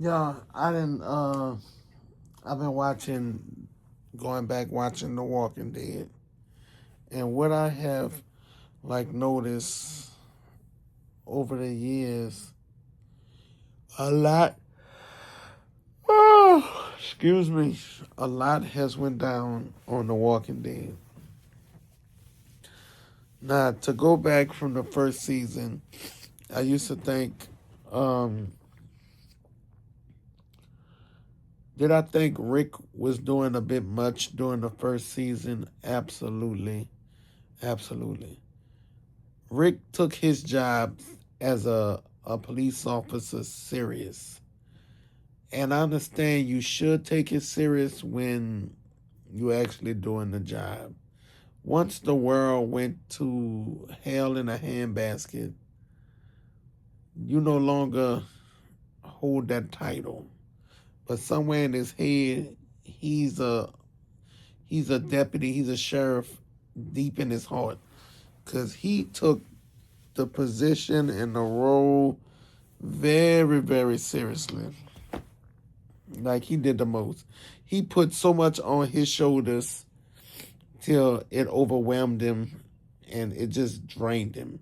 Yeah, I didn't. I've been going back watching The Walking Dead, and what I have noticed over the years, a lot. Oh, excuse me. A lot has went down on The Walking Dead. Now, to go back from the first season, I used to think, um, did I think Rick was doing a bit much during the first season? Absolutely. Absolutely. Rick took his job as a police officer serious. And I understand you should take it serious when you're actually doing the job. Once the world went to hell in a handbasket, you no longer hold that title. But somewhere in his head, he's a he's a deputy, he's a sheriff deep in his heart. Cause he took the position and the role very, very seriously. Like he did the most. He put so much on his shoulders till it overwhelmed him and it just drained him.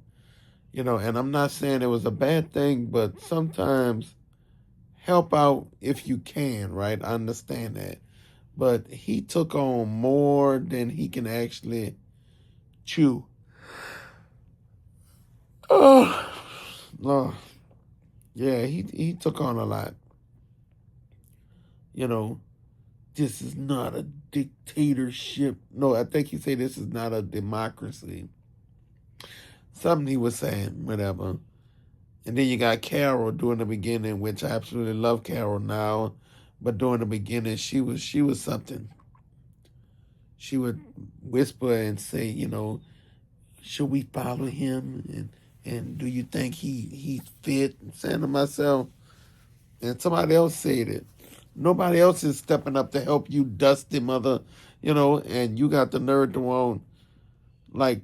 And I'm not saying it was a bad thing, but sometimes help out if you can, right? I understand that. But he took on more than he can actually chew. Oh, no. Yeah, he took on a lot. You know, this is not a dictatorship. No, I think he said this is not a democracy. Something he was saying, whatever. And then you got Carol during the beginning, which I absolutely love Carol now. But during the beginning, she was something. She would whisper and say, should we follow him? And do you think he's fit? I'm saying to myself, and somebody else said it. Nobody else is stepping up to help you, dusty mother, and you got the nerve to want, like,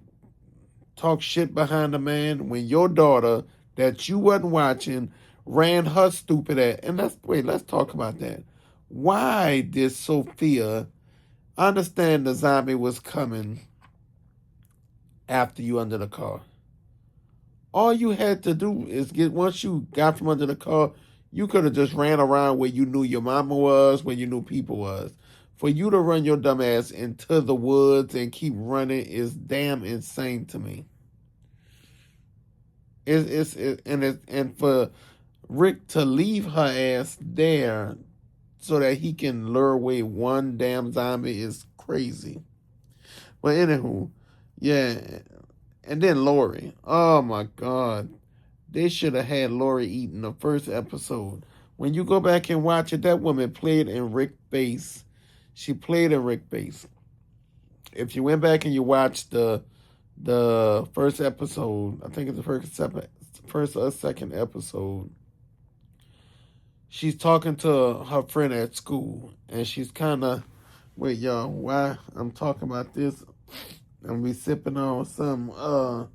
talk shit behind a man when your daughter that you wasn't watching ran her stupid ass. And let's talk about that. Why did Sophia understand the zombie was coming after you under the car? All you had to do is once you got from under the car, you could have just ran around where you knew your mama was, where you knew people was. For you to run your dumb ass into the woods and keep running is damn insane to me. And for Rick to leave her ass there so that he can lure away one damn zombie is crazy. But anywho, yeah. And then Lori. Oh my God. They should have had Lori eating the first episode. When you go back and watch it, that woman played in Rick's face. She played in Rick's face. If you went back and you watched the first episode, I think it's the first or second episode, she's talking to her friend at school, and she's kind of, wait, y'all, why I'm talking about this? I'm be sipping on some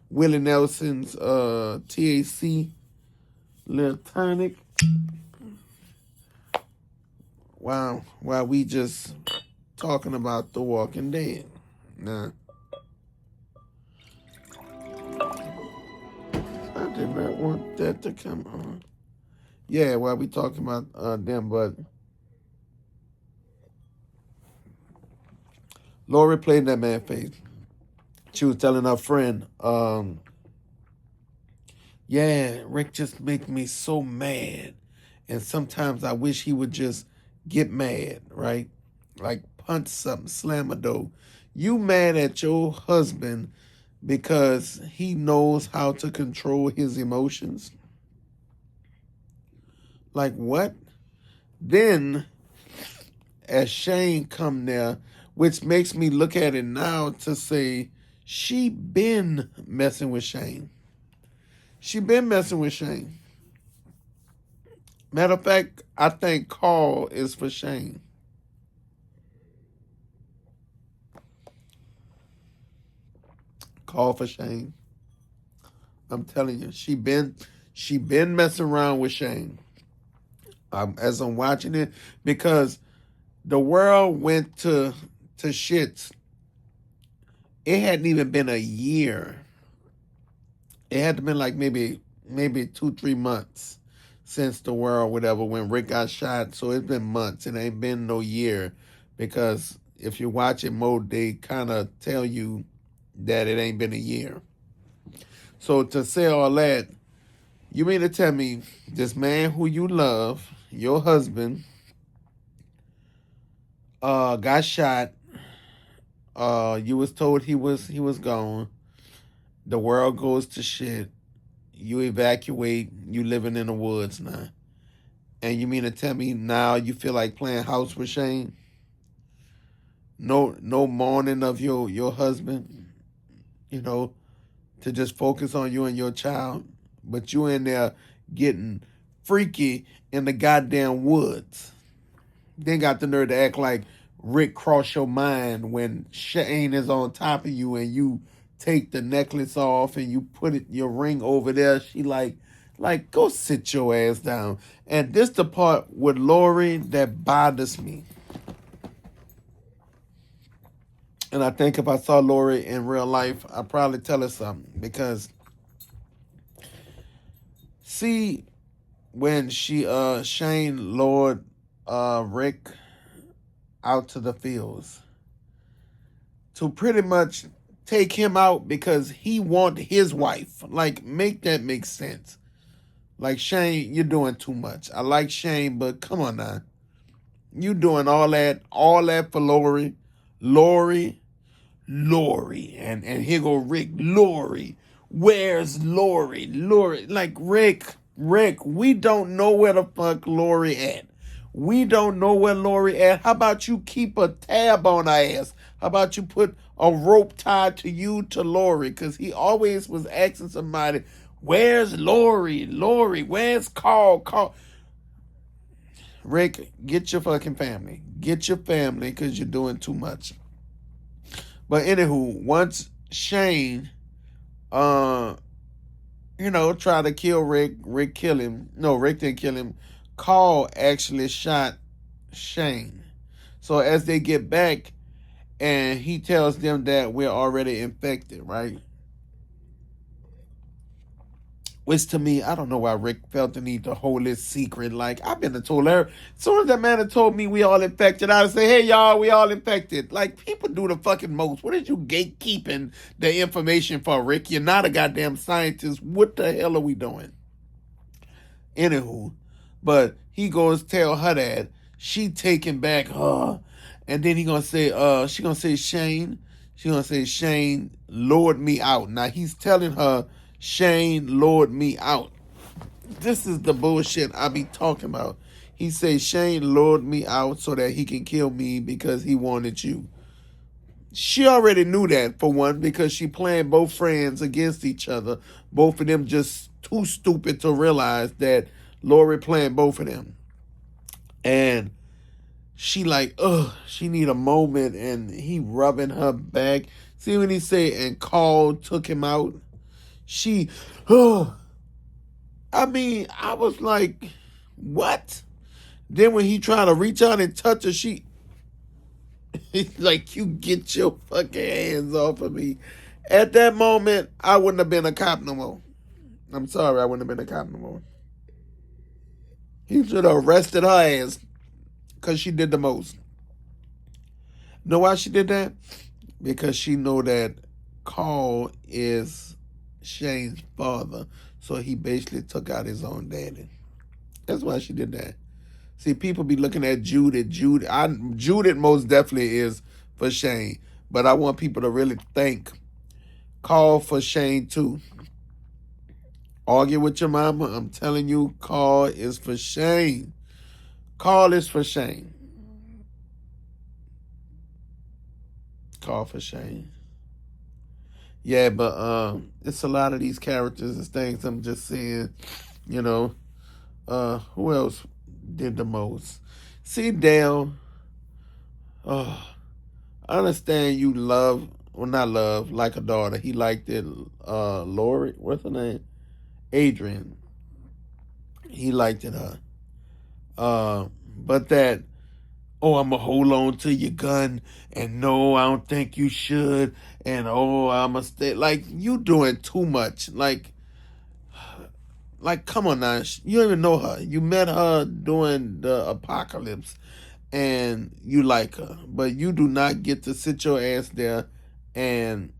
Willie Nelson's THC little tonic. Wow, while we just talking about The Walking Dead. Nah, I did not want that to come on. Yeah, while we talking about them, but Lori played that man face. She was telling her friend, yeah, Rick just makes me so mad. And sometimes I wish he would just get mad, right? Like punch something, slam a door. You mad at your husband because he knows how to control his emotions? Like what? Then as Shane come there, which makes me look at it now to say she been messing with Shane. She been messing with Shane. Matter of fact, I think Carl is for Shane. Call for Shane. I'm telling you, she been messing around with Shane. as I'm watching it, because the world went to shits. It hadn't even been a year. It had to been like maybe 2-3 months since the world whatever when Rick got shot. So it's been months. It ain't been no year, because if you watch it mode, they kind of tell you that it ain't been a year. So to say all that, you mean to tell me this man who you love, your husband, got shot. You was told he was gone. The world goes to shit. You evacuate. You living in the woods now. And you mean to tell me now you feel like playing house with Shane? No mourning of your husband, you know, to just focus on you and your child. But you in there getting freaky in the goddamn woods. Then got the nerve to act like Rick crossed your mind when Shane is on top of you and you take the necklace off and you put your ring over there. She like go sit your ass down. And this the part with Lori that bothers me. And I think if I saw Lori in real life, I'd probably tell her something. Because see, when Shane lured Rick out to the fields to pretty much take him out because he want his wife. Like, make that make sense. Like, Shane, you're doing too much. I like Shane, but come on now. You doing all that for Lori. Lori. And here go Rick. Lori. Where's Lori? Lori. Like, Rick, we don't know where the fuck Lori at. We don't know where Lori at. How about you keep a tab on her ass? How about you put a rope tied to you to Lori? Because he always was asking somebody, where's Lori? Lori, where's Carl? Rick, get your fucking family. Get your family because you're doing too much. But anywho, once Shane, tried to kill Rick killed him. No, Rick didn't kill him. Carl actually shot Shane. So as they get back, and he tells them that we're already infected, right? Which to me, I don't know why Rick felt the need to hold his secret. Like, I've been told her. As soon as that man had told me we all infected, I'd say, hey, y'all, we all infected. Like, people do the fucking most. What is you gatekeeping the information for, Rick? You're not a goddamn scientist. What the hell are we doing? Anywho, but he goes tell her that. She taking back her. And then she gonna say Shane. She gonna say Shane lured me out. Now he's telling her Shane lured me out. This is the bullshit I be talking about. He say Shane lured me out so that he can kill me because he wanted you. She already knew that, for one, because she playing both friends against each other. Both of them just too stupid to realize that Lori playing both of them. And she like, she need a moment, and he rubbing her back. See when he say, and Carl took him out? She, I mean, I was like, what? Then when he tried to reach out and touch her, she, like, you get your fucking hands off of me. At that moment, I wouldn't have been a cop no more. I'm sorry, I wouldn't have been a cop no more. He should have arrested her ass because she did the most. Know why she did that? Because she know that Carl is Shane's father, so he basically took out his own daddy. That's why she did that. See, people be looking at Judith. Judith most definitely is for Shane, but I want people to really thank Carl for Shane too. Argue with your mama. I'm telling you, Carl is for Shane. Carl is for Shane. Carl for Shane. Yeah, but it's a lot of these characters and things I'm just saying, who else did the most? See, Dale, I understand you not love, like a daughter. He liked it. Lori, what's her name? Adrian. He liked it, But that, oh, I'm gonna hold on to your gun, and no, I don't think you should, and oh, I'm gonna stay. Like, you doing too much. Like, come on now. You don't even know her. You met her during the apocalypse, and you like her, but you do not get to sit your ass there and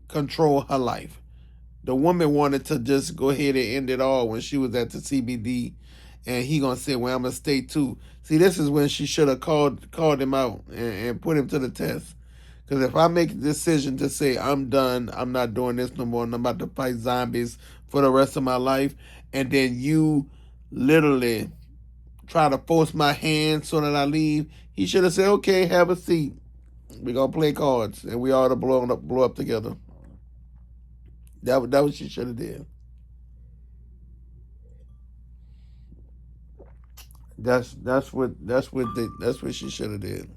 control her life. The woman wanted to just go ahead and end it all when she was at the CBD, and he gonna say, "Well, I'm gonna stay too." See, this is when she should have called him out and put him to the test. Because if I make a decision to say I'm done, I'm not doing this no more, and I'm about to fight zombies for the rest of my life, and then you literally try to force my hand so that I leave, he should have said, "Okay, have a seat. We're gonna play cards, and we ought to blow up together." That what she should have did. That's what she should have did.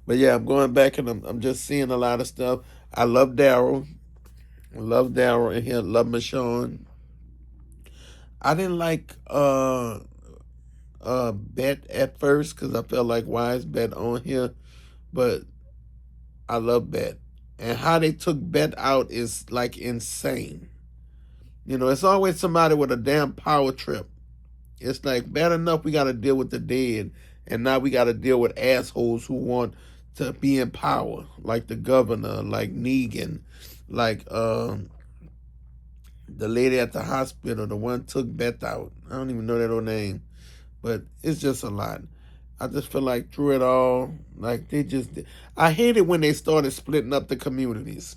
But yeah, I'm going back and I'm just seeing a lot of stuff. I love Daryl. I love Daryl in here. Love Michonne. I didn't like Bet at first because I felt like, why is Bet on here? But I love Bet. And how they took Bet out is like insane. You know, it's always somebody with a damn power trip. It's like, bad enough we got to deal with the dead, and now we got to deal with assholes who want to be in power, like the governor, like Negan, like the lady at the hospital, the one took Beth out. I don't even know that old name, but it's just a lot. I just feel like through it all, like they just, I hated when they started splitting up the communities.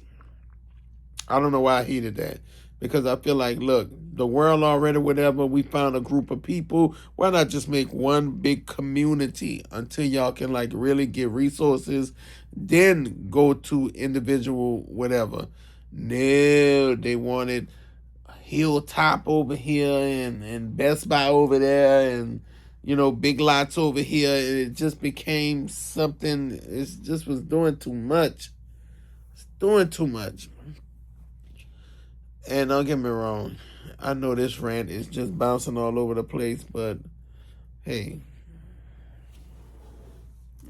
I don't know why I hated that. Because I feel like, look, the world already, whatever, we found a group of people. Why not just make one big community until y'all can like really get resources, then go to individual whatever. No, they wanted Hilltop over here and Best Buy over there and Big Lots over here. It just became something. It just was doing too much. It's doing too much. And don't get me wrong, I know this rant is just bouncing all over the place, but hey,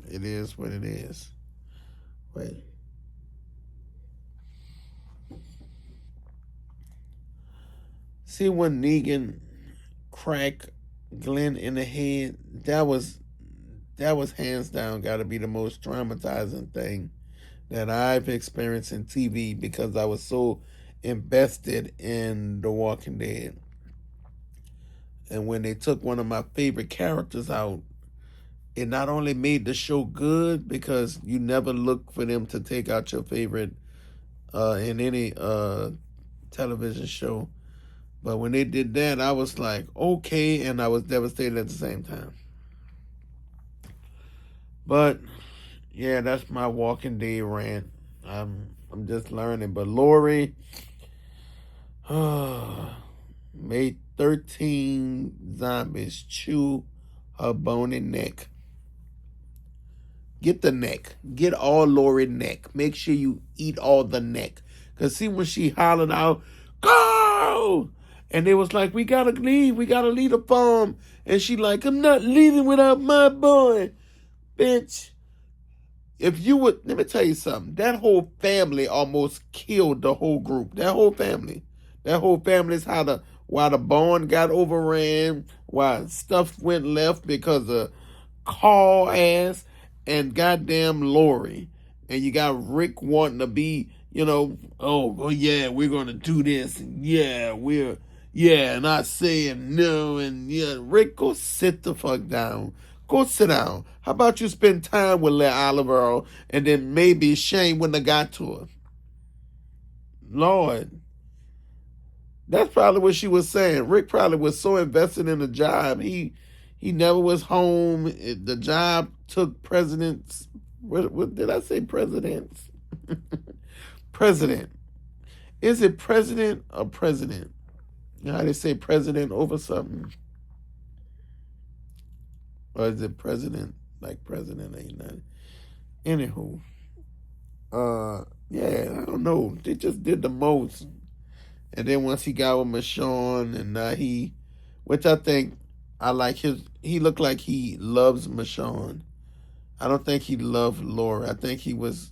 it is what it is. Wait. See when Negan cracked Glenn in the head, that was hands down got to be the most traumatizing thing that I've experienced in TV because I was so invested in The Walking Dead. And when they took one of my favorite characters out, it not only made the show good because you never look for them to take out your favorite in any television show, but when they did that, I was like, okay, and I was devastated at the same time. But yeah, that's my Walking Dead rant. I'm just learning, but Lori made 13 zombies chew her bony neck. Get the neck. Get all Lori neck. Make sure you eat all the neck. Because see when she hollered out, go! And they was like, we gotta leave. We gotta leave the farm. And she like, I'm not leaving without my boy. Bitch. If you would, let me tell you something. That whole family almost killed the whole group. That whole family. That whole family is why the barn got overran, why stuff went left because of Carl ass and goddamn Lori. And you got Rick wanting to be, oh yeah, we're gonna do this, and yeah, and I saying no, and yeah, Rick, go sit the fuck down. Go sit down. How about you spend time with Leah Oliver, and then maybe Shane wouldn't have got to her. Lord. That's probably what she was saying. Rick probably was so invested in the job. He never was home. The job took presidents. What did I say? Presidents. President. Is it president or president? You know how they say president over something? Or is it president? Like president ain't nothing. Anywho. Yeah, I don't know. They just did the most. And then once he got with Michonne, and now which I think I like he looked like he loves Michonne. I don't think he loved Lori. I think he was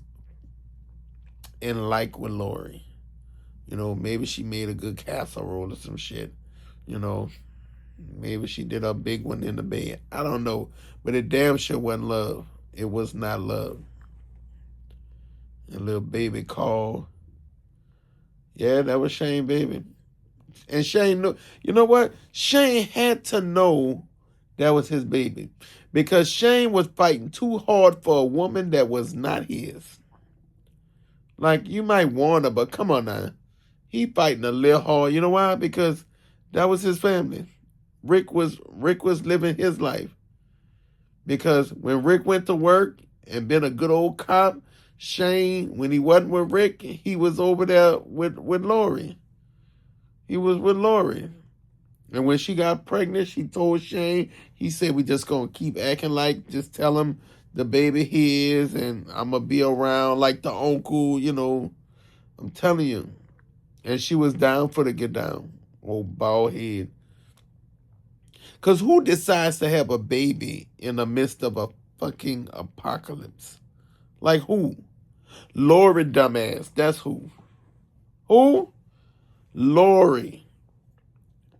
in like with Lori. Maybe she made a good casserole or some shit. You know, maybe she did a big one in the bed. I don't know. But it damn sure wasn't love. It was not love. A little baby called. Yeah, that was Shane, baby. And Shane knew. You know what? Shane had to know that was his baby. Because Shane was fighting too hard for a woman that was not his. Like, you might want her, but come on now. He fighting a little hard. You know why? Because that was his family. Rick was living his life. Because when Rick went to work and been a good old cop, Shane, when he wasn't with Rick, he was over there with Lori. He was with Lori. And when she got pregnant, she told Shane, he said, we just going to keep acting like, just tell him the baby his, and I'm going to be around like the uncle, I'm telling you. And she was down for the get down. Old bald head. Because who decides to have a baby in the midst of a fucking apocalypse? Like who? Lori, dumbass. That's who. Who? Lori.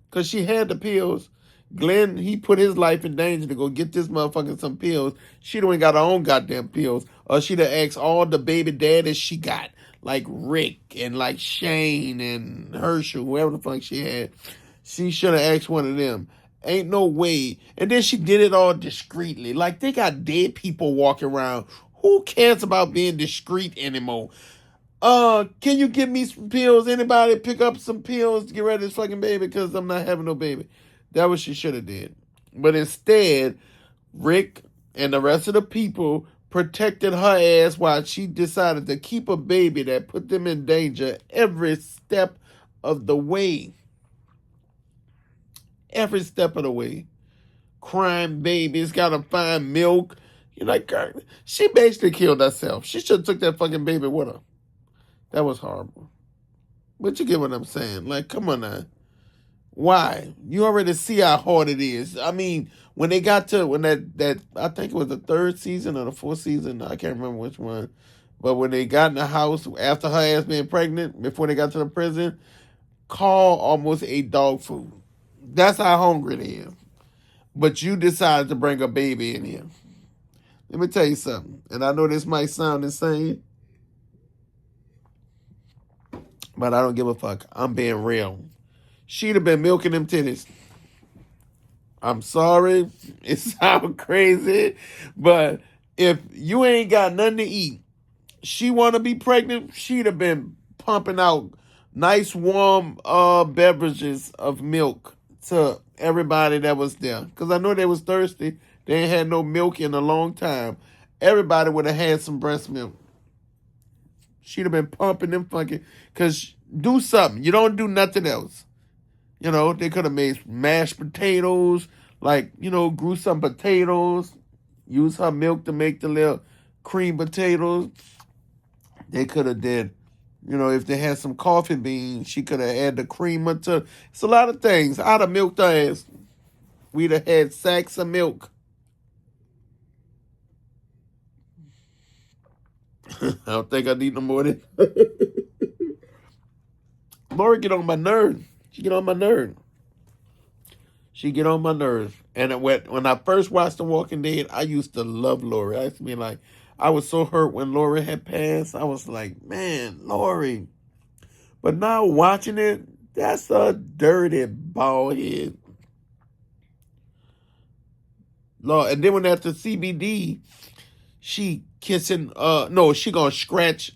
Because she had the pills. Glenn, he put his life in danger to go get this motherfucker some pills. She done got her own goddamn pills. Or she'd have asked all the baby daddies she got. Like Rick and like Shane and Herschel, whoever the fuck she had. She should have asked one of them. Ain't no way. And then she did it all discreetly. Like they got dead people walking around. Who cares about being discreet anymore? Can you give me some pills? Anybody pick up some pills to get rid of this fucking baby? Because I'm not having no baby. That was what she should have did. But instead, Rick and the rest of the people protected her ass while she decided to keep a baby that put them in danger every step of the way. Every step of the way. Crying babies, gotta find milk. You're like, girl, she basically killed herself. She should have took that fucking baby with her. That was horrible. But you get what I'm saying. Like, come on now. Why? You already see how hard it is. I mean, when they got to, when that I think it was the third season or the fourth season, I can't remember which one. But when they got in the house, after her ass being pregnant, before they got to the prison, Carl almost ate dog food. That's how hungry they is. But you decided to bring a baby in here. Let me tell you something. And I know this might sound insane, but I don't give a fuck. I'm being real. She'd have been milking them titties. I'm sorry. It sounds crazy. But if you ain't got nothing to eat, she want to be pregnant, she'd have been pumping out nice warm beverages of milk to everybody that was there. Because I know they was thirsty. They ain't had no milk in a long time. Everybody would have had some breast milk. She'd have been pumping them fucking... Because do something. You don't do nothing else. They could have made mashed potatoes. Like, grew some potatoes. Use her milk to make the little cream potatoes. They could have did... if they had some coffee beans, she could have added the creamer to... It's a lot of things. I'd have milked her ass. We'd have had sacks of milk. I don't think I need no more than... Lori get on my nerves. She get on my nerves. She get on my nerves. And when I first watched The Walking Dead, I used to love Lori. I used to be like... I was so hurt when Lori had passed. I was like, man, Lori. But now watching it, that's a dirty bald head. Lord, and then when after CBD, she kissing, no, she gonna scratch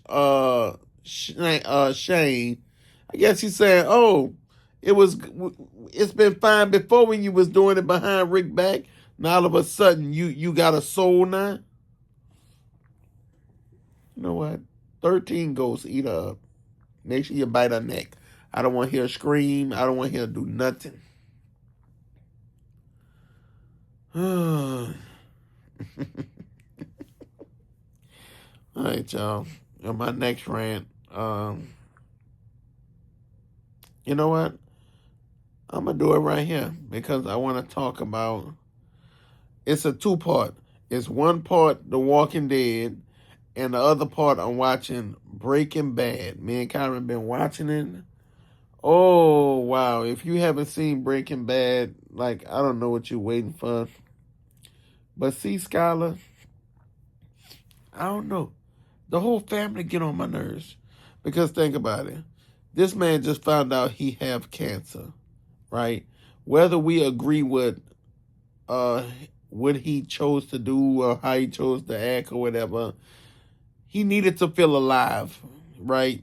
Shane. I guess he's saying, oh, it's been fine before when you was doing it behind Rick back. Now all of a sudden you got a soul now. You know what? 13 ghosts eat her up. Make sure you bite her neck. I don't want to hear her scream. I don't want to hear her do nothing. All right, y'all. On my next rant, you know what? I'm gonna do it right here because I want to talk about. It's a two-part. It's one part The Walking Dead, and the other part I'm watching Breaking Bad. Me and Kyron been watching it. Oh wow! If you haven't seen Breaking Bad, like I don't know what you're waiting for. But see, Skyler, I don't know. The whole family get on my nerves because think about it. This man just found out he have cancer, right? Whether we agree with uh what he chose to do or how he chose to act or whatever, he needed to feel alive, right?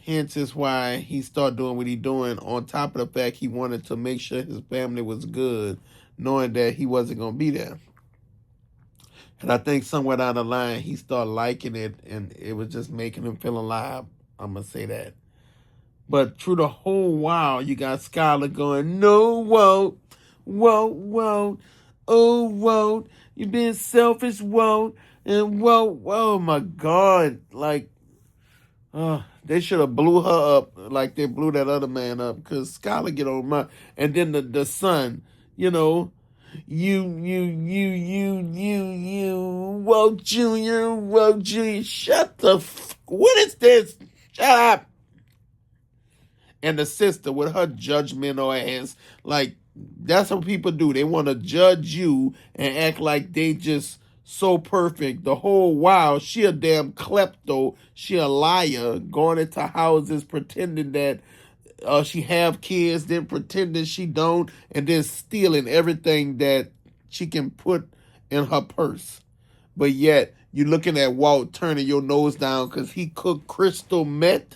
Hence is why he started doing what he doing. On top of the fact he wanted to make sure his family was good, knowing that he wasn't gonna be there. And I think somewhere down the line he started liking it, and it was just making him feel alive. I'm gonna say that. But through the whole while, you got Skylar going, no, won't, oh, won't, you being selfish, won't, and won't, oh my God. Like, they should have blew her up like they blew that other man up because Skylar get on my, and then the son, you know, Whoa, Junior, shut the, what is this? Shut up. And the sister with her judgmental ass. Like, that's what people do. They want to judge you and act like they just so perfect. The whole while, she a damn klepto. She a liar, going into houses pretending that she have kids, then pretending she don't, and then stealing everything that she can put in her purse. But yet, you looking at Walt turning your nose down because he cooked crystal meth.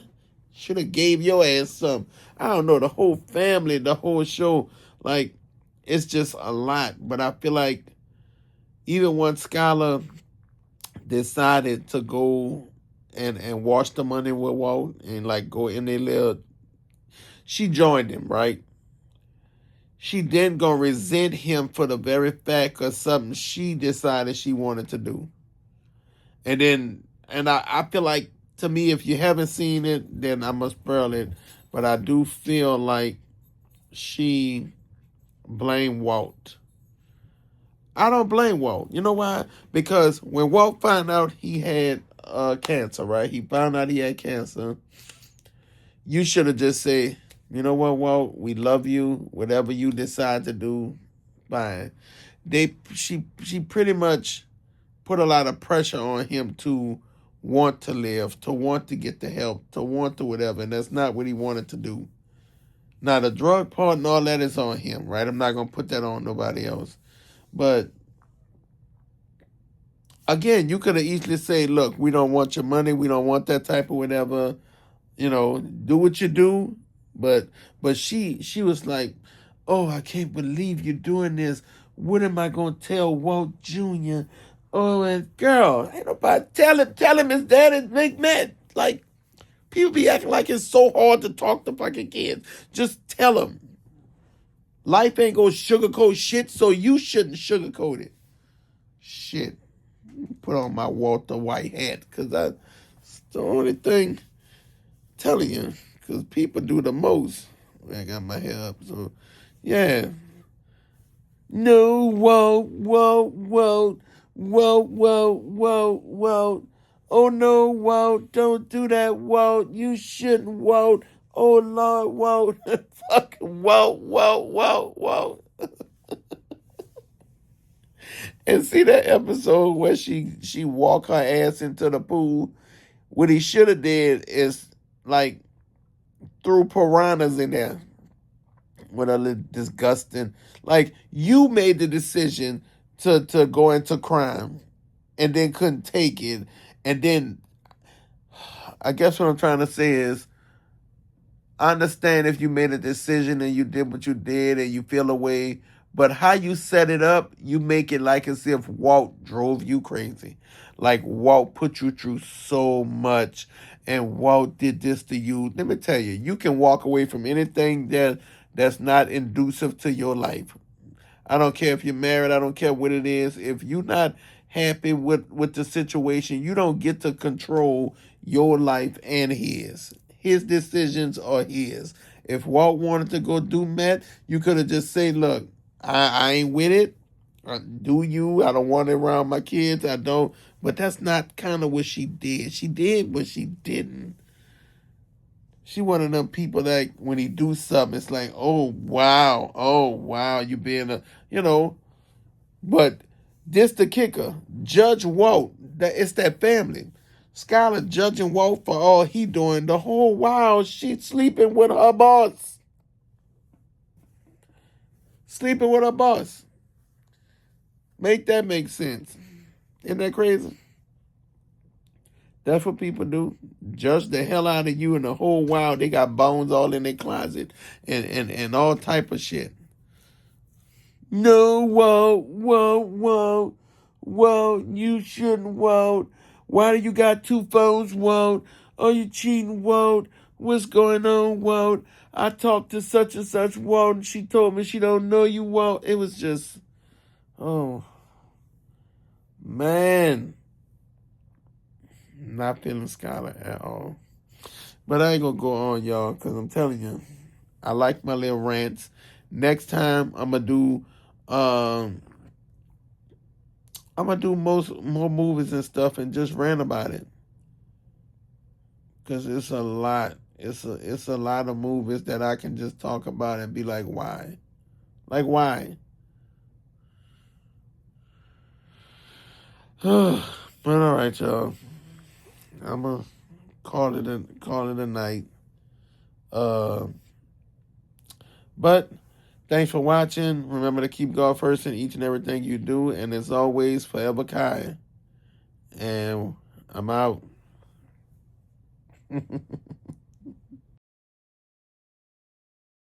Should have gave your ass some. I don't know, the whole family, the whole show, like, it's just a lot. But I feel like even once Skylar decided to go and wash the money with Walt and like go in their little, she joined him, right? She then gonna resent him for the very fact of something she decided she wanted to do. And I feel like, to me, if you haven't seen it, then I must spoil it. But I do feel like she blamed Walt. I don't blame Walt. You know why? Because when Walt found out he had cancer, right? He found out he had cancer. You should have just said, you know what, Walt? We love you. Whatever you decide to do, fine. She pretty much put a lot of pressure on him to want to live, to want to get the help, to want to whatever, and that's not what he wanted to do. Now the drug part and all that is on him, right? I'm not gonna put that on nobody else. But again, you could have easily said, look, we don't want your money, we don't want that type of whatever, do what you do. But she was like, oh, I can't believe you're doing this. What am I gonna tell Walt Jr.? Oh, and girl, ain't nobody tell him his dad is big man. Like, people be acting like it's so hard to talk to fucking kids. Just tell them. Life ain't gonna sugarcoat shit, so you shouldn't sugarcoat it. Shit. Put on my Walter White hat, because it's the only thing telling you, because people do the most. I got my hair up, so yeah. No, Walt. Oh no, Walt, don't do that, Walt. You shouldn't, Walt. Oh Lord, Walt. Fucking Walt. And see that episode where she walked her ass into the pool? What he should have did is like threw piranhas in there with a little disgusting. Like, you made the decision to go into crime and then couldn't take it. And then I guess what I'm trying to say is, I understand if you made a decision and you did what you did and you feel a way, but how you set it up, you make it like as if Walt drove you crazy. Like Walt put you through so much and Walt did this to you. Let me tell you, you can walk away from anything that's not inducive to your life. I don't care if you're married. I don't care what it is. If you're not happy with the situation, you don't get to control your life and his. His decisions are his. If Walt wanted to go do meth, you could have just said, look, I ain't with it. Do you? I don't want it around my kids. I don't. But that's not kind of what she did. She did, but she didn't. She one of them people that when he do something, it's like, oh wow, you being a, you know. But this the kicker. Judge Walt, it's that family. Skyler judging Walt for all he doing. The whole while she sleeping with her boss. Sleeping with her boss. Make that make sense. Isn't that crazy? That's what people do. Judge the hell out of you, and the whole while they got bones all in their closet and all type of shit. No, Walt, you shouldn't, Walt. Why do you got two phones, Walt? Are you cheating, Walt? What's going on, Walt? I talked to such and such, Walt, and she told me she don't know you, Walt. It was just, oh, man. Not feeling Skyler at all. But I ain't gonna go on, y'all, because I'm telling you, I like my little rants. Next time I'm gonna do more movies and stuff and just rant about it. Cause it's a lot. It's a lot of movies that I can just talk about and be like, why? Like why? But all right, y'all. I'm gonna call it a night. But thanks for watching. Remember to keep God first in each and everything you do. And as always, forever Kai. And I'm out.